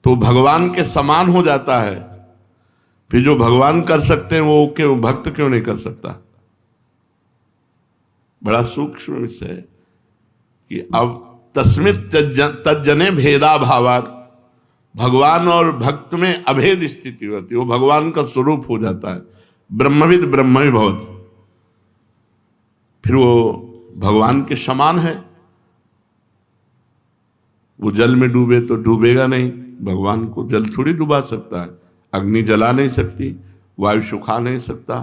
तो भगवान के समान हो जाता है। फिर जो भगवान कर सकते हैं वो क्यों भक्त क्यों नहीं कर सकता? बड़ा सूक्ष्म विषय है कि अब तस्मित तज्जने भेदा भावात, भगवान और भक्त में अभेद स्थिति होती है, वो भगवान का स्वरूप हो जाता है। ब्रह्मविद ब्रह्म भवति, फिर वो भगवान के समान है। वो जल में डूबे तो डूबेगा नहीं, भगवान को जल थोड़ी डुबा सकता है, अग्नि जला नहीं सकती, वायु सुखा नहीं सकता,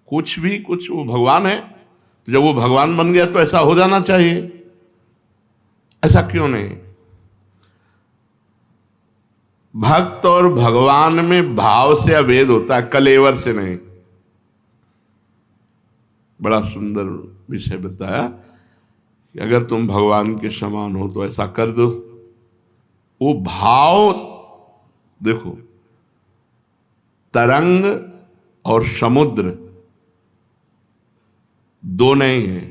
कुछ भी कुछ, वो भगवान है। तो जब वो भगवान बन गया तो ऐसा हो जाना चाहिए, ऐसा क्यों नहीं? भक्त और भगवान में भाव से अभेद होता है, कलेवर से नहीं। बड़ा सुंदर विषय बताया कि अगर तुम भगवान के समान हो तो ऐसा कर दो। वो भाव देखो, तरंग और समुद्र दो नहीं है।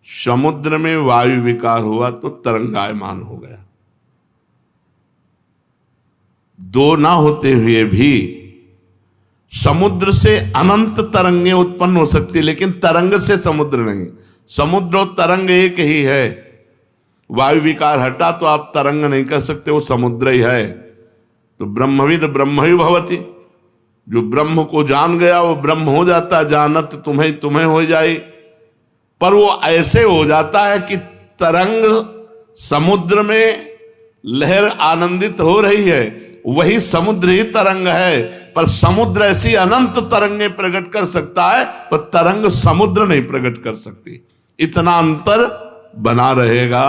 समुद्र में वायु विकार हुआ तो तरंगायमान हो गया। दो ना होते हुए भी समुद्र से अनंत तरंगें उत्पन्न हो सकती, लेकिन तरंग से समुद्र नहीं। समुद्र और तरंग एक ही है। वायु विकार हटा तो आप तरंग नहीं कर सकते, वो समुद्र ही है। तो ब्रह्मविद ब्रह्म ही भवति, जो ब्रह्म को जान गया वो ब्रह्म हो जाता। जानत तुम्हें तुम्हें हो जाए, पर वो ऐसे हो जाता है कि तरंग समुद्र में लहर आनंदित हो रही है, वही समुद्र ही तरंग है। पर समुद्र ऐसी अनंत तरंगें प्रकट कर सकता है, पर तरंग समुद्र नहीं प्रकट कर सकती। इतना अंतर बना रहेगा।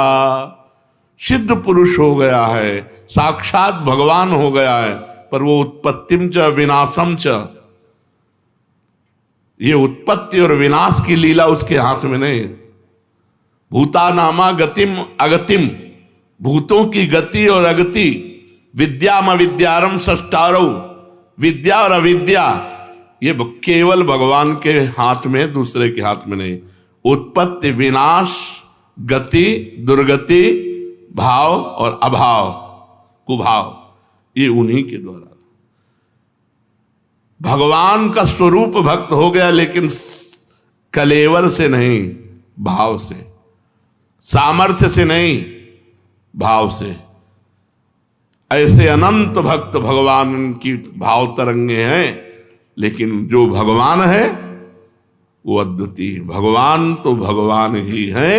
सिद्ध पुरुष हो गया है, साक्षात भगवान हो गया है, पर वो उत्पत्तिम च विनाशम च, ये उत्पत्ति और विनाश की लीला उसके हाथ में नहीं। भूतानामा गतिम अगतिम, भूतों की गति और अगति, विद्याम अविद्यारम षष्टारो, विद्या और अविद्या ये केवल भगवान के हाथ में, दूसरे के हाथ में नहीं। उत्पत्ति विनाश, गति दुर्गति, भाव और अभाव कुभाव, ये उन्हीं के द्वारा। भगवान का स्वरूप भक्त हो गया, लेकिन कलेवर से नहीं, भाव से, सामर्थ्य से नहीं, भाव से। ऐसे अनंत भक्त भगवान की भाव तरंगे हैं, लेकिन जो भगवान है वो अद्वितीय। भगवान तो भगवान ही है,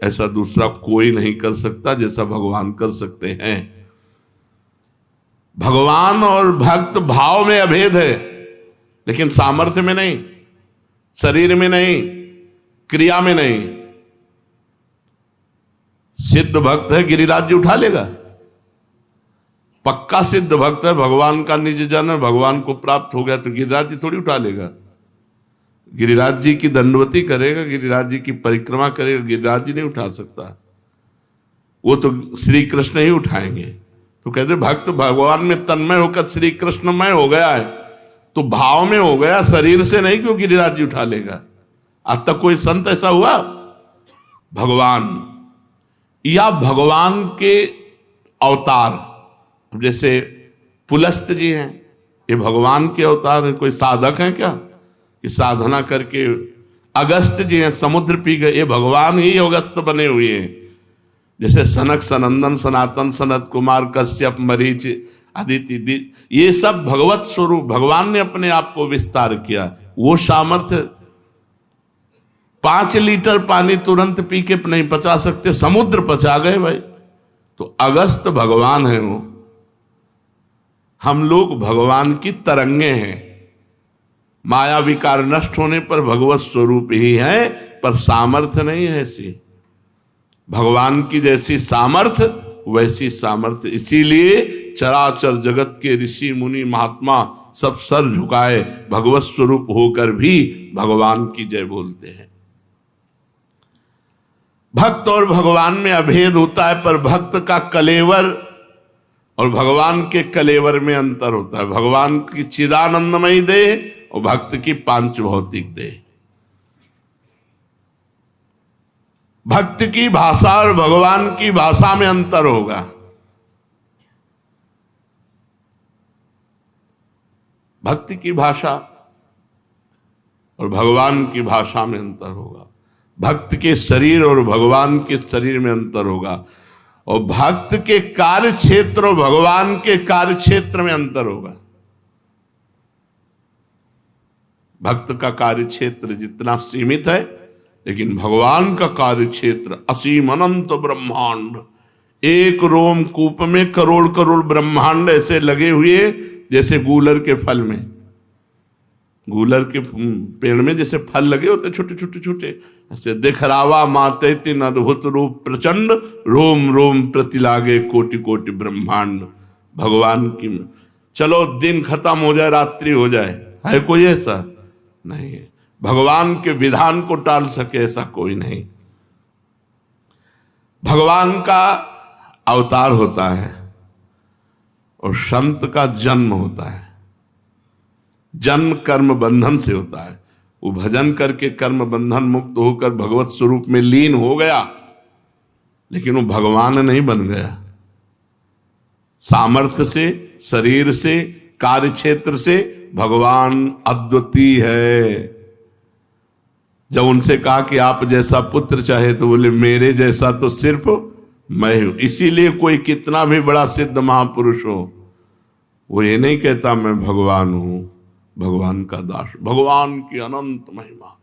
ऐसा दूसरा कोई नहीं कर सकता जैसा भगवान कर सकते हैं। भगवान और भक्त भाव में अभेद है, लेकिन सामर्थ्य में नहीं, शरीर में नहीं, क्रिया में नहीं। सिद्ध भक्त है, गिरिराज जी उठा लेगा। पक्का सिद्ध भक्त है, भगवान का निज जन है, भगवान को प्राप्त हो गया तो गिरिराज जी थोड़ी उठा लेगा। गिरिराज जी की दंडवती करेगा, गिरिराज जी की परिक्रमा करेगा, गिरिराज जी नहीं उठा सकता, वो तो श्री कृष्ण ही उठाएंगे। तो कहते भक्त भगवान में तन्मय होकर श्री कृष्णमय हो गया है, तो भाव में हो गया, शरीर से नहीं, क्यों गिरिराज जी उठा लेगा। आज तक कोई संत ऐसा हुआ? भगवान या भगवान के अवतार, जैसे पुलस्त जी हैं, ये भगवान के अवतार हैं। कोई साधक हैं क्या कि साधना करके? अगस्त जी हैं, समुद्र पी गए, ये भगवान ही अगस्त बने हुए हैं। जैसे सनक सनंदन सनातन सनत कुमार कश्यप मरीच अदिति, ये सब भगवत स्वरूप, भगवान ने अपने आप को विस्तार किया। वो सामर्थ्य 5 लीटर पानी तुरंत पी के नहीं पचा सकते, समुद्र पचा गए भाई। तो अगस्त भगवान है वो। हम लोग भगवान की तरंगे हैं। माया विकार नष्ट होने पर भगवत स्वरूप ही है, पर सामर्थ्य नहीं है ऐसी। भगवान की जैसी सामर्थ्य वैसी सामर्थ्य, इसीलिए चराचर जगत के ऋषि मुनि महात्मा सब सर झुकाए भगवत स्वरूप होकर भी भगवान की जय बोलते हैं। भक्त और भगवान में अभेद होता है, पर भक्त का कलेवर और भगवान के कलेवर में अंतर होता है। भगवान की चिदानंदमयी देह और भक्त की पांच भौतिक देह। भक्त की भाषा और भगवान की भाषा में अंतर होगा। भक्ति की भाषा और भगवान की भाषा में अंतर होगा, भक्त के शरीर और भगवान के शरीर में अंतर होगा, और भक्त के कार्य क्षेत्र और भगवान के कार्य क्षेत्र में अंतर होगा। भक्त का कार्य क्षेत्र जितना सीमित है, लेकिन भगवान का कार्य क्षेत्र असीम अनंत ब्रह्मांड। एक रोमकूप में करोड़ करोड़ ब्रह्मांड ऐसे लगे हुए जैसे गूलर के फल में, गूलर के पेड़ में जैसे फल लगे होते छोटे छोटे छोटे, ऐसे दिखरावा माते तीन अद्भुत रूप प्रचंड, रोम रोम प्रति लागे कोटि कोटि ब्रह्मांड। भगवान की, चलो दिन खत्म हो जाए, रात्रि हो जाए, है कोई ऐसा नहीं है। भगवान के विधान को टाल सके ऐसा कोई नहीं। भगवान का अवतार होता है और संत का जन्म होता है। जन्म कर्म बंधन से होता है। वो भजन करके कर्म बंधन मुक्त होकर भगवत स्वरूप में लीन हो गया, लेकिन वो भगवान नहीं बन गया। सामर्थ्य से, शरीर से, कार्य क्षेत्र से भगवान अद्वितीय है। जब उनसे कहा कि आप जैसा पुत्र चाहे, तो बोले मेरे जैसा तो सिर्फ मैं हूं। इसीलिए कोई कितना भी बड़ा सिद्ध महापुरुष हो, वो ये नहीं कहता मैं भगवान हूं, भगवान का दास। भगवान की अनंत महिमा,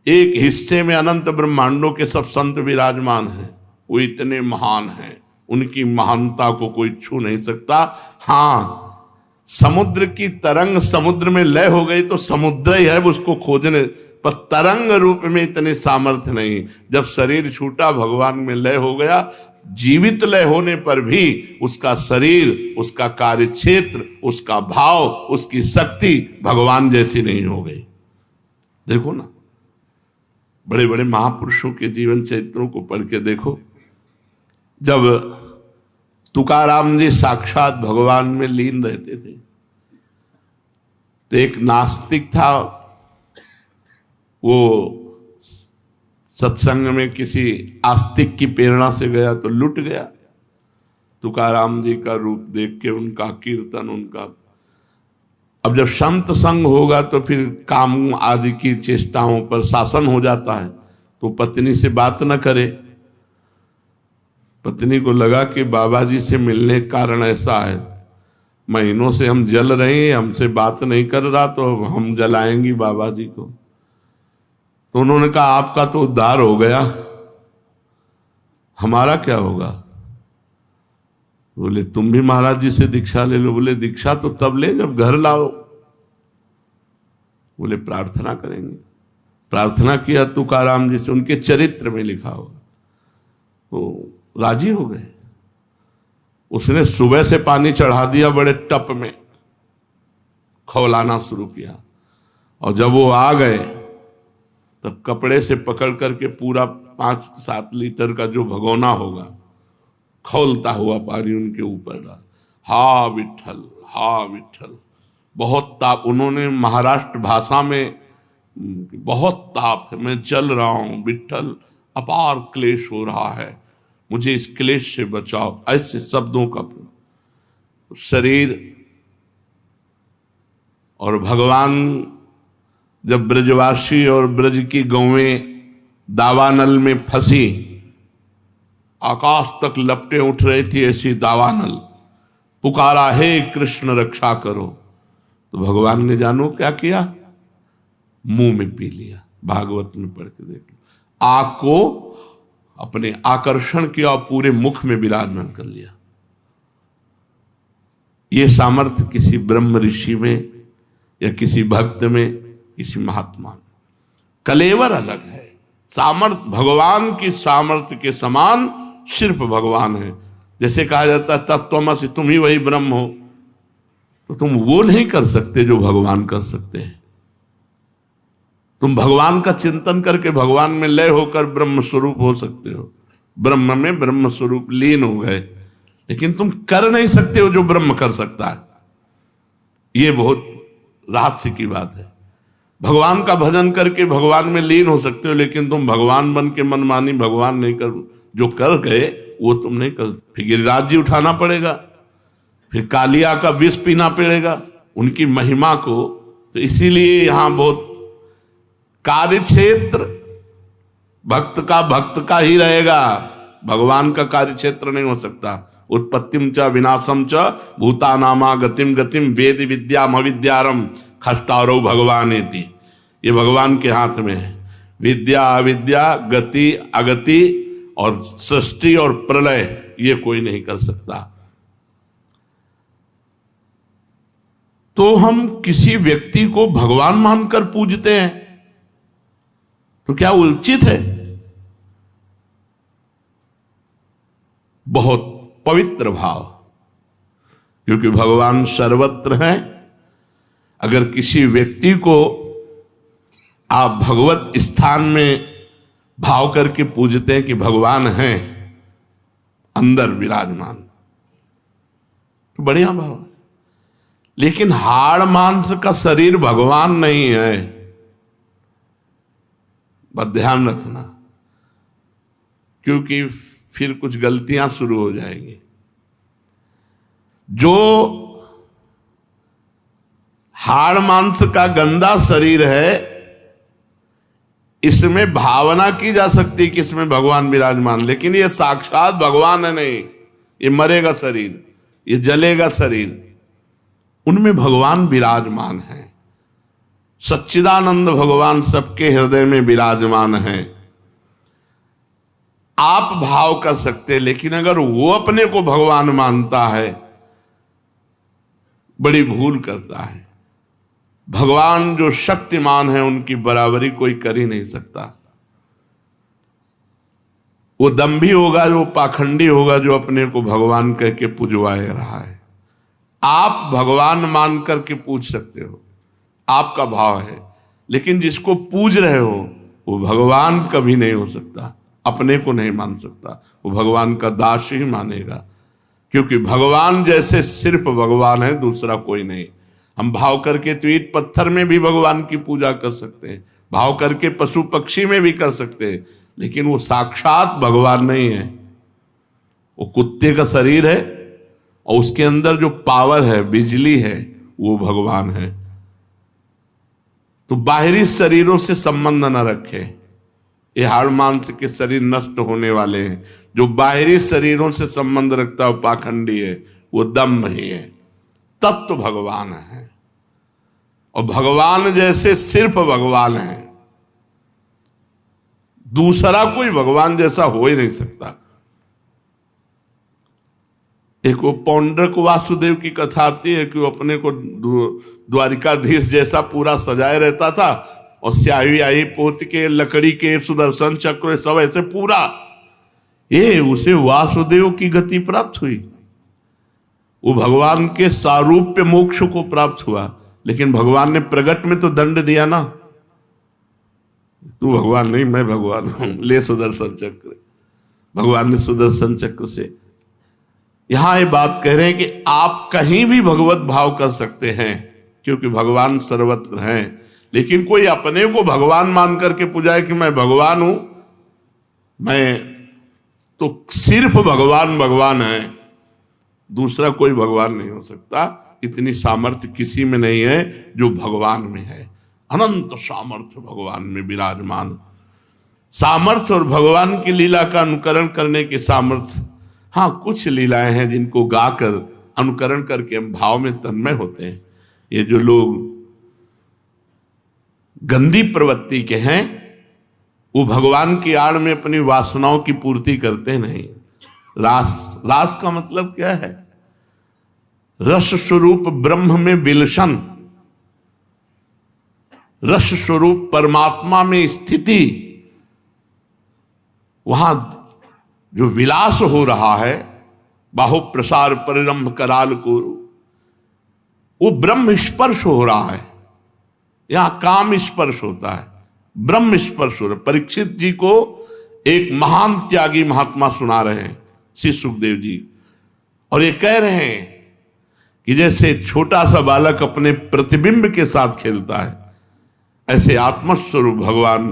एक हिस्से में अनंत ब्रह्मांडों के सब संत विराजमान हैं। वो इतने महान हैं, उनकी महानता को कोई छू नहीं सकता। हाँ, समुद्र की तरंग समुद्र में लय हो गई तो समुद्र ही है, उसको खोजने, पर तरंग रूप में इतने सामर्थ्य नहीं। जब शरीर छूटा, भगवान में लय हो गया। जीवित लय होने पर भी उसका शरीर, उसका कार्य क्षेत्र, उसका भाव, उसकी शक्ति भगवान जैसी नहीं हो गई। देखो ना, बड़े बड़े महापुरुषों के जीवन चरित्रों को पढ़ के देखो। जब तुकाराम जी साक्षात भगवान में लीन रहते थे, तो एक नास्तिक था, वो सत्संग में किसी आस्तिक की प्रेरणा से गया तो लुट गया। तुकाराम जी का रूप देख के, उनका कीर्तन, उनका। अब जब संत संग होगा तो फिर काम आदि की चेष्टाओं पर शासन हो जाता है, तो पत्नी से बात न करे। पत्नी को लगा कि बाबा जी से मिलने का कारण ऐसा है, महीनों से हम जल रहे हैं, हमसे बात नहीं कर रहा, तो हम जलाएंगी बाबा जी को। तो उन्होंने कहा आपका तो उद्धार हो गया, हमारा क्या होगा? बोले तुम भी महाराज जी से दीक्षा ले लो। बोले दीक्षा तो तब ले जब घर लाओ। बोले प्रार्थना करेंगे। प्रार्थना किया तुकाराम जी से, उनके चरित्र में लिखा होगा, तो राजी हो गए। उसने सुबह से पानी चढ़ा दिया बड़े टप में, खौलाना शुरू किया, और जब वो आ गए तब कपड़े से पकड़ करके पूरा 5-7 लीटर का जो भगोना होगा, खौलता हुआ पानी उनके ऊपर डाला। हा विठल, हा विठल। बहुत ताप, उन्होंने महाराष्ट्र भाषा में, बहुत ताप है, मैं जल रहा हूं विठल, अपार क्लेश हो रहा है, मुझे इस क्लेश से बचाओ। ऐसे शब्दों का शरीर। और भगवान जब ब्रजवासी और ब्रज की गौवें दावानल में फंसी, आकाश तक लपटे उठ रही थी ऐसी दावानल, पुकारा हे कृष्ण रक्षा करो, तो भगवान ने जानो क्या किया, मुंह में पी लिया। भागवत में पढ़ के देख लो। आग को अपने आकर्षण किया और पूरे मुख में विराजमान कर लिया। ये सामर्थ्य किसी ब्रह्म ऋषि में या किसी भक्त में, किसी महात्मा में। कलेवर अलग है। सामर्थ्य भगवान की सामर्थ्य के समान सिर्फ भगवान है। जैसे कहा जाता है तत्त्वमसि, तुम ही वही ब्रह्म हो, तो तुम वो नहीं कर सकते जो भगवान कर सकते हैं। तुम भगवान का चिंतन करके भगवान में लय होकर ब्रह्म स्वरूप हो सकते हो, ब्रह्म में ब्रह्म स्वरूप लीन हो गए, लेकिन तुम कर नहीं सकते हो जो ब्रह्म कर सकता है। ये बहुत रहस्य की बात है। भगवान का भजन करके भगवान में लीन हो सकते हो, लेकिन तुम भगवान बन के मनमानी भगवान नहीं कर, जो कर गए वो तुम नहीं कर। फिर गिरिराज जी उठाना पड़ेगा, फिर कालिया का विष पीना पड़ेगा, उनकी महिमा को। तो इसीलिए यहां बहुत कार्य क्षेत्र भक्त का ही रहेगा, भगवान का कार्य क्षेत्र नहीं हो सकता। उत्पत्तिम च विनाशम च भूतानामा गतिम गतिम वेद विद्याम अविद्यारम खष्टारो भगवानेति। ये भगवान के हाथ में है। विद्या अविद्या, गति अगति और सृष्टि और प्रलय ये कोई नहीं कर सकता। तो हम किसी व्यक्ति को भगवान मानकर पूजते हैं तो क्या उचित है? बहुत पवित्र भाव, क्योंकि भगवान सर्वत्र हैं। अगर किसी व्यक्ति को आप भगवत स्थान में भाव करके पूजते हैं कि भगवान हैं अंदर विराजमान, तो बढ़िया भाव है। लेकिन हाड़ मांस का शरीर भगवान नहीं है, बस ध्यान रखना, क्योंकि फिर कुछ गलतियां शुरू हो जाएंगी। जो हाड़ मांस का गंदा शरीर है, इसमें भावना की जा सकती कि इसमें भगवान विराजमान, लेकिन ये साक्षात भगवान है नहीं। ये मरेगा शरीर, ये जलेगा शरीर, उनमें भगवान विराजमान है। सच्चिदानंद भगवान सबके हृदय में विराजमान है। आप भाव कर सकते, लेकिन अगर वो अपने को भगवान मानता है, बड़ी भूल करता है। भगवान जो शक्तिमान है उनकी बराबरी कोई कर ही नहीं सकता। वो दंभी होगा, जो पाखंडी होगा, जो अपने को भगवान कह के पुजवाए रहा है। आप भगवान मान करके पूज सकते हो, आपका भाव है, लेकिन जिसको पूज रहे हो वो भगवान कभी नहीं हो सकता, अपने को नहीं मान सकता। वो भगवान का दास ही मानेगा, क्योंकि भगवान जैसे सिर्फ भगवान है, दूसरा कोई नहीं। हम भाव करके तो ईंट पत्थर में भी भगवान की पूजा कर सकते हैं, भाव करके पशु पक्षी में भी कर सकते हैं, लेकिन वो साक्षात भगवान नहीं है। वो कुत्ते का शरीर है और उसके अंदर जो पावर है, बिजली है, वो भगवान है। तो बाहरी शरीरों से संबंध न रखे। ये हाड़ मांस के शरीर नष्ट होने वाले हैं। जो बाहरी शरीरों से संबंध रखता है पाखंडी है, वो दम्भ ही है। तत्व तो भगवान है, और भगवान जैसे सिर्फ भगवान है, दूसरा कोई भगवान जैसा हो ही नहीं सकता। एक वो पौंड्रक वासुदेव की कथा आती है कि वो अपने को द्वारिकाधीश जैसा पूरा सजाए रहता था, और स्याही आई पोत के, लकड़ी के, सुदर्शन चक्र सब ऐसे पूरा, ये उसे वासुदेव की गति प्राप्त हुई। वो भगवान के सारूप्य मोक्ष को प्राप्त हुआ, लेकिन भगवान ने प्रगट में तो दंड दिया ना, तू भगवान नहीं, मैं भगवान हूं, ले सुदर्शन चक्र। भगवान ने सुदर्शन चक्र से यहां ये बात कह रहे हैं कि आप कहीं भी भगवत भाव कर सकते हैं, क्योंकि भगवान सर्वत्र हैं। लेकिन कोई अपने को भगवान मान करके पुजाए कि मैं भगवान हूं, मैं तो सिर्फ भगवान भगवान है, दूसरा कोई भगवान नहीं हो सकता। इतनी सामर्थ्य किसी में नहीं है जो भगवान में है। अनंत सामर्थ्य भगवान में विराजमान। सामर्थ्य और भगवान की लीला का अनुकरण करने की सामर्थ्य, हाँ कुछ लीलाएं हैं जिनको गाकर अनुकरण करके हम भाव में तन्मय होते हैं। ये जो लोग गंदी प्रवृत्ति के हैं, वो भगवान की आड़ में अपनी वासनाओं की पूर्ति करते नहीं। रास का मतलब क्या है? रस स्वरूप ब्रह्म में विलसन, रस स्वरूप परमात्मा में स्थिति। वहां जो विलास हो रहा है, बाहु प्रसार परिरंभ कराल को, वो ब्रह्म स्पर्श हो रहा है। यहां काम स्पर्श होता है, ब्रह्म स्पर्श हो रहा है। परीक्षित जी को एक महान त्यागी महात्मा सुना रहे हैं, श्री सुखदेव जी, और ये कह रहे हैं कि जैसे छोटा सा बालक अपने प्रतिबिंब के साथ खेलता है, ऐसे आत्मस्वरूप भगवान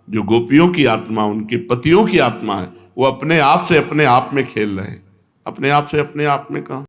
जो गोपियों की आत्मा, उनके पतियों की आत्मा है, वो अपने आप से अपने आप में खेल रहे हैं। अपने आप से अपने आप में कहां?